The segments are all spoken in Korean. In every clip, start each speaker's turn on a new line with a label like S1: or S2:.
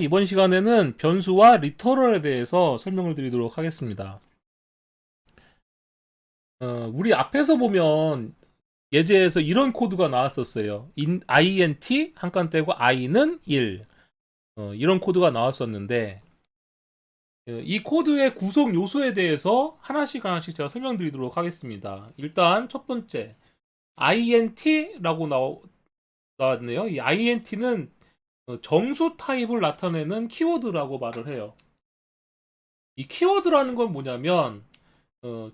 S1: 이번 시간에는 변수와 리터럴에 대해서 설명을 드리도록 하겠습니다. 우리 앞에서 보면 예제에서 이런 코드가 나왔었어요. int 한 칸 떼고 i는 1 이런 코드가 나왔었는데 이 코드의 구성 요소에 대해서 하나씩 제가 설명드리도록 하겠습니다. 일단 첫 번째 int라고 나왔네요. 이 int는 정수 타입을 나타내는 키워드라고 말을 해요. 이 키워드라는 건 뭐냐면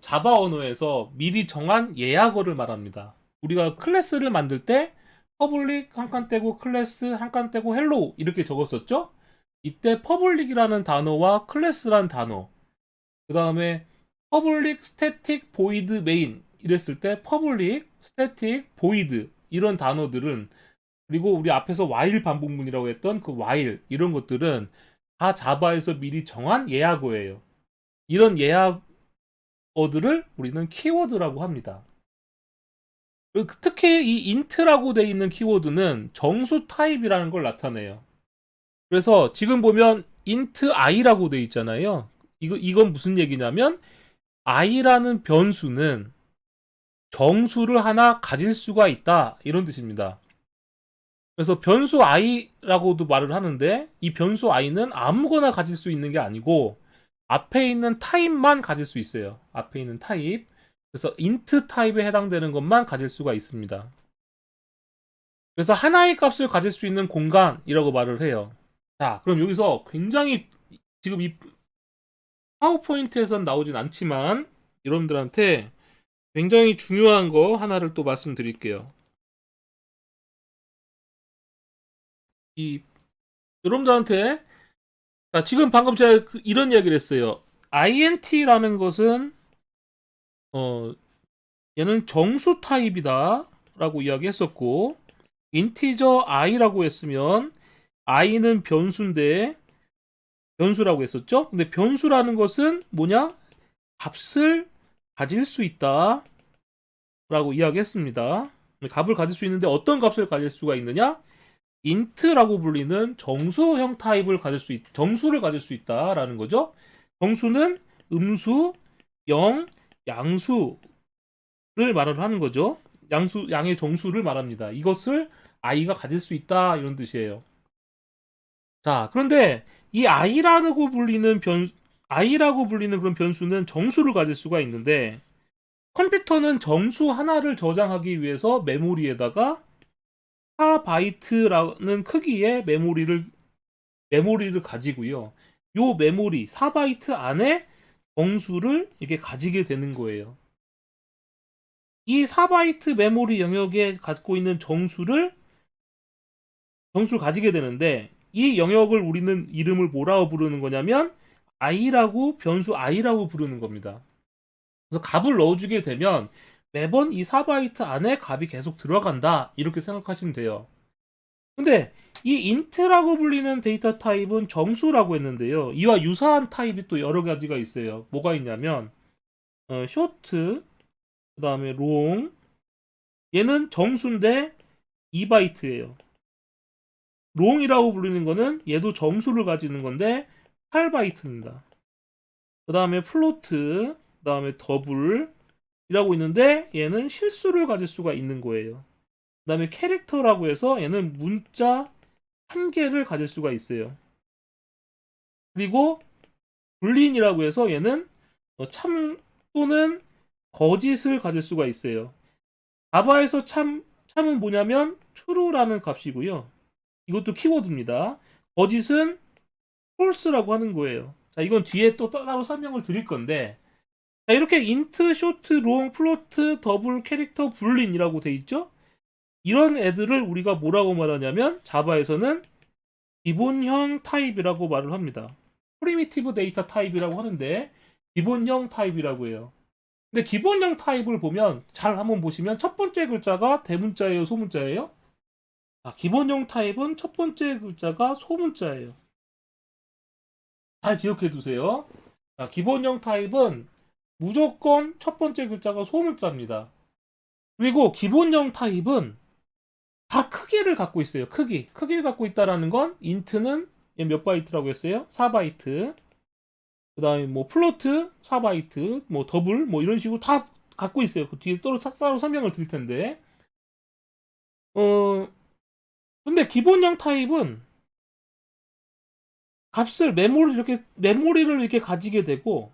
S1: 자바 언어에서 미리 정한 예약어를 말합니다. 우리가 클래스를 만들 때 퍼블릭 한 칸 떼고 클래스 한 칸 떼고 헬로우 이렇게 적었었죠? 이때 퍼블릭이라는 단어와 클래스라는 단어, 그 다음에 퍼블릭 스태틱 보이드 메인 이랬을 때 퍼블릭 스태틱 보이드 이런 단어들은, 그리고 우리 앞에서 while 반복문이라고 했던 그 while 이런 것들은 다 자바에서 미리 정한 예약어예요. 이런 예약어들을 우리는 키워드라고 합니다. 특히 이 int라고 되어 있는 키워드는 정수 타입이라는 걸 나타내요. 그래서 지금 보면 int i라고 되어 있잖아요. 이건 무슨 얘기냐면 i라는 변수는 정수를 하나 가질 수가 있다 이런 뜻입니다. 그래서 변수 i라고도 말을 하는데 이 변수 i는 아무거나 가질 수 있는 게 아니고 앞에 있는 타입만 가질 수 있어요. 앞에 있는 타입. 그래서 int 타입에 해당되는 것만 가질 수가 있습니다. 그래서 하나의 값을 가질 수 있는 공간이라고 말을 해요. 자, 그럼 여기서 굉장히 지금 이 파워포인트에선 나오진 않지만 여러분들한테 굉장히 중요한 거 하나를 또 말씀드릴게요. 이 여러분들한테 지금 방금 제가 이런 이야기를 했어요. int라는 것은 얘는 정수 타입이다 라고 이야기했었고, 인티저 i라고 했으면 i는 변수인데 변수라고 했었죠. 근데 변수라는 것은 뭐냐? 값을 가질 수 있다 라고 이야기했습니다. 값을 가질 수 있는데 어떤 값을 가질 수가 있느냐? int라고 불리는 정수형 타입을 정수를 가질 수 있다라는 거죠. 정수는 음수, 영, 양수를 말을 하는 거죠. 양의 정수를 말합니다. 이것을 i가 가질 수 있다 이런 뜻이에요. 자, 그런데 이 i라고 불리는 그런 변수는 정수를 가질 수가 있는데, 컴퓨터는 정수 하나를 저장하기 위해서 메모리에다가 4바이트라는 크기의 메모리를 가지고요. 요 메모리 4바이트 안에 정수를 이렇게 가지게 되는 거예요. 이 4바이트 메모리 영역에 갖고 있는 정수를 가지게 되는데, 이 영역을 우리는 이름을 뭐라고 부르는 거냐면 변수 i라고 부르는 겁니다. 그래서 값을 넣어주게 되면 매번 이 4바이트 안에 값이 계속 들어간다 이렇게 생각하시면 돼요. 근데 이 int라고 불리는 데이터 타입은 정수라고 했는데요. 이와 유사한 타입이 또 여러 가지가 있어요. 뭐가 있냐면 short, 그 다음에 long, 얘는 정수인데 2바이트예요. long이라고 불리는 거는 얘도 정수를 가지는 건데 8바이트입니다. 그 다음에 float, 그 다음에 double이라고 있는데 얘는 실수를 가질 수가 있는 거예요. 그 다음에 캐릭터라고 해서 얘는 문자 한 개를 가질 수가 있어요. 그리고 불린이라고 해서 얘는 참 또는 거짓을 가질 수가 있어요. 자바에서 참은 뭐냐면 true라는 값이고요. 이것도 키워드입니다. 거짓은 false라고 하는 거예요. 자, 이건 뒤에 또 따로 설명을 드릴 건데, 자, 이렇게 int, short, long, float, double, 캐릭터, 불린이라고 돼 있죠? 이런 애들을 우리가 뭐라고 말하냐면 자바에서는 기본형 타입이라고 말을 합니다. 프리미티브 데이터 타입이라고 하는데 기본형 타입이라고 해요. 근데 기본형 타입을 보면 잘 한번 보시면 첫 번째 글자가 대문자예요, 소문자예요? 기본형 타입은 첫 번째 글자가 소문자예요. 잘 기억해 두세요. 기본형 타입은 무조건 첫 번째 글자가 소문자입니다. 그리고 기본형 타입은 다 크기를 갖고 있어요. 크기를 갖고 있다라는 건 int는 얘 몇 바이트라고 했어요? 4바이트. 그 다음에 뭐 플로트 4바이트, 뭐 더블, 뭐 이런 식으로 다 갖고 있어요. 그 뒤에 따로 설명을 드릴 텐데. 어, 근데 기본형 타입은 값을 메모리를 이렇게 가지게 되고,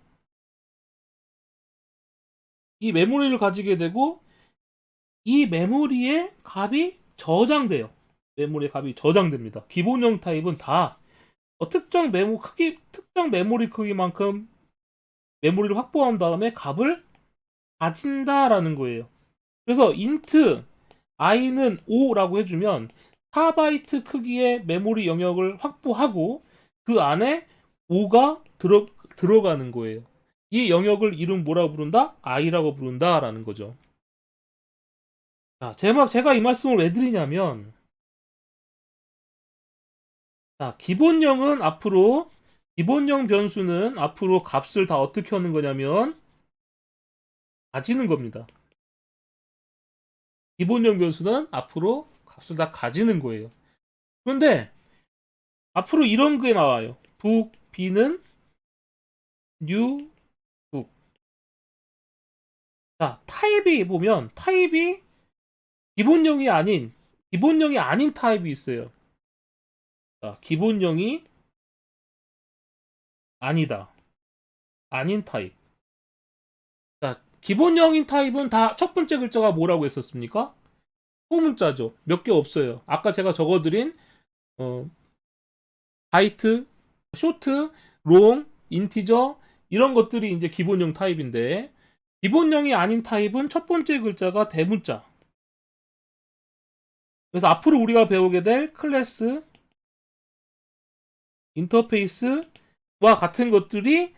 S1: 이 메모리를 가지게 되고, 이 메모리에 값이 저장돼요. 메모리에 값이 저장됩니다. 기본형 타입은 다 특정 메모리 크기만큼 메모리를 확보한 다음에 값을 가진다라는 거예요. 그래서 int i는 5라고 해주면 4바이트 크기의 메모리 영역을 확보하고 그 안에 5가 들어가는 거예요. 이 영역을 이름 뭐라고 부른다? i라고 부른다라는 거죠. 자, 제가 이 말씀을 왜 드리냐면, 자, 기본형 변수는 앞으로 값을 다 어떻게 하는 거냐면, 가지는 겁니다. 기본형 변수는 앞으로 값을 다 가지는 거예요. 그런데, 앞으로 이런 게 나와요. 북, b는 new, 북. 자, 타입이 기본형이 아닌 타입이 있어요. 자, 기본형이 아니다. 아닌 타입. 자, 기본형인 타입은 다 첫 번째 글자가 뭐라고 했었습니까? 소문자죠. 몇 개 없어요. 아까 제가 적어드린 어, 바이트, 쇼트, 롱, 인티저 이런 것들이 이제 기본형 타입인데 기본형이 아닌 타입은 첫 번째 글자가 대문자. 그래서 앞으로 우리가 배우게 될 클래스, 인터페이스와 같은 것들이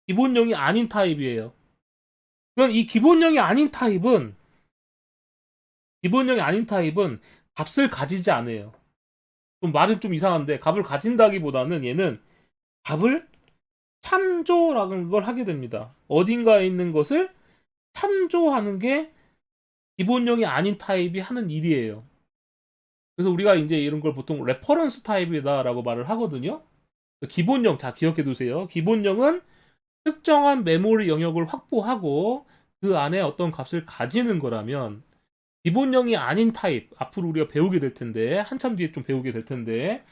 S1: 기본형이 아닌 타입이에요. 그럼 이 기본형이 아닌 타입은 값을 가지지 않아요. 말은 좀 이상한데 값을 가진다기보다는 얘는 값을 참조라는 걸 하게 됩니다. 어딘가에 있는 것을 참조하는 게 기본형이 아닌 타입이 하는 일이에요. 그래서 우리가 이제 이런 걸 보통 레퍼런스 타입이다라고 말을 하거든요. 기본형, 자, 기억해 두세요. 기본형은 특정한 메모리 영역을 확보하고 그 안에 어떤 값을 가지는 거라면 기본형이 아닌 타입, 앞으로 우리가 배우게 될 텐데, 한참 뒤에 좀 배우게 될 텐데,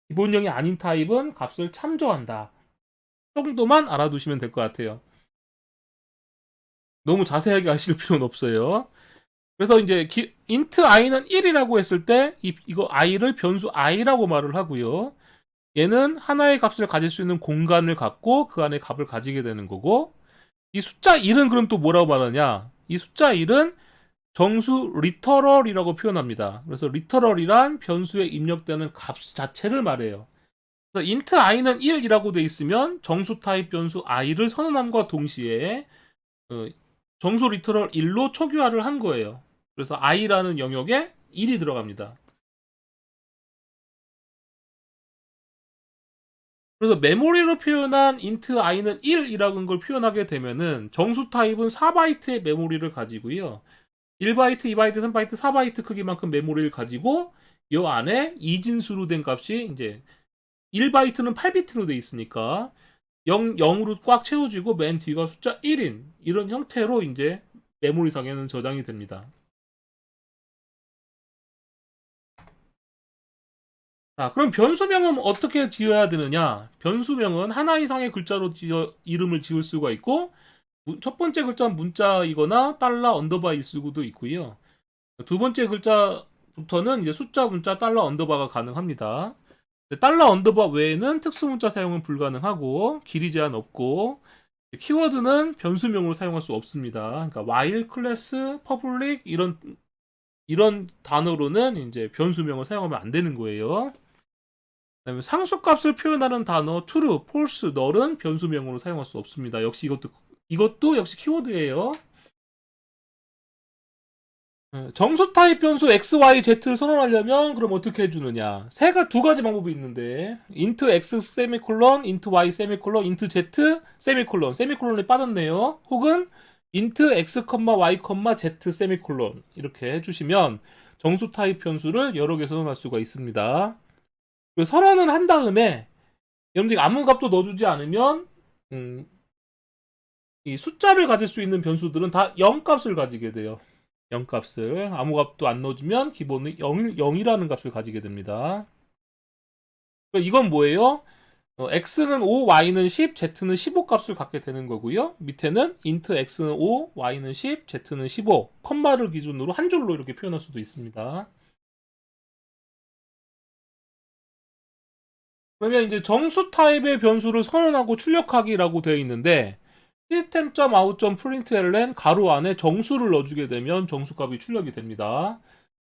S1: 기본형이 아닌 타입은 값을 참조한다. 정도만 알아두시면 될 것 같아요. 너무 자세하게 아실 필요는 없어요. 그래서 이제 int i는 1이라고 했을 때 이거 i를 변수 i라고 말을 하고요. 얘는 하나의 값을 가질 수 있는 공간을 갖고 그 안에 값을 가지게 되는 거고 이 숫자 1은 그럼 또 뭐라고 말하냐? 이 숫자 1은 정수 리터럴이라고 표현합니다. 그래서 리터럴이란 변수에 입력되는 값 자체를 말해요. 그래서 int i는 1이라고 돼 있으면 정수 타입 변수 i를 선언함과 동시에 정수 리터럴 1로 초기화를 한 거예요. 그래서 i라는 영역에 1이 들어갑니다. 그래서 메모리로 표현한 int i는 1이라는 걸 표현하게 되면은 정수 타입은 4바이트의 메모리를 가지고요. 1바이트, 2바이트, 3바이트, 4바이트 크기만큼 메모리를 가지고 이 안에 이진수로 된 값이 이제 1바이트는 8비트로 돼 있으니까 0으로 꽉 채워지고 맨 뒤가 숫자 1인 이런 형태로 이제 메모리상에는 저장이 됩니다. 자, 그럼 변수명은 어떻게 지어야 되느냐? 변수명은 하나 이상의 글자로 이름을 지을 수가 있고 첫 번째 글자는 문자이거나 달러 언더바일 수도 있고요. 두 번째 글자부터는 이제 숫자 문자 달러 언더바가 가능합니다. 달러 언더바 외에는 특수문자 사용은 불가능하고 길이 제한 없고 키워드는 변수명으로 사용할 수 없습니다. 그러니까 while, class, public 이런 단어로는 이제 변수명을 사용하면 안 되는 거예요. 그다음에 상수값을 표현하는 단어 true, false, null은 변수명으로 사용할 수 없습니다. 역시 이것도 역시 키워드예요. 정수 타입 변수 x, y, z를 선언하려면 그럼 어떻게 해주느냐? 두 가지 방법이 있는데 int x 세미콜론, int y 세미콜론, int z 세미콜론, 세미콜론이 빠졌네요. 혹은 int x, y, z 세미콜론 이렇게 해주시면 정수 타입 변수를 여러 개 선언할 수가 있습니다. 그리고 선언은 한 다음에 여러분들이 아무 값도 넣어주지 않으면 이 숫자를 가질 수 있는 변수들은 다 0값을 가지게 돼요. 0값을 아무 값도 안 넣어주면 기본은 0이라는 값을 가지게 됩니다. 그러니까 이건 뭐예요? x는 5, y는 10, z는 15 값을 갖게 되는 거고요. 밑에는 int x는 5, y는 10, z는 15 컴마를 기준으로 한 줄로 이렇게 표현할 수도 있습니다. 그러면 이제 정수 타입의 변수를 선언하고 출력하기라고 되어 있는데 system.out.println 가로 안에 정수를 넣어주게 되면 정수값이 출력이 됩니다.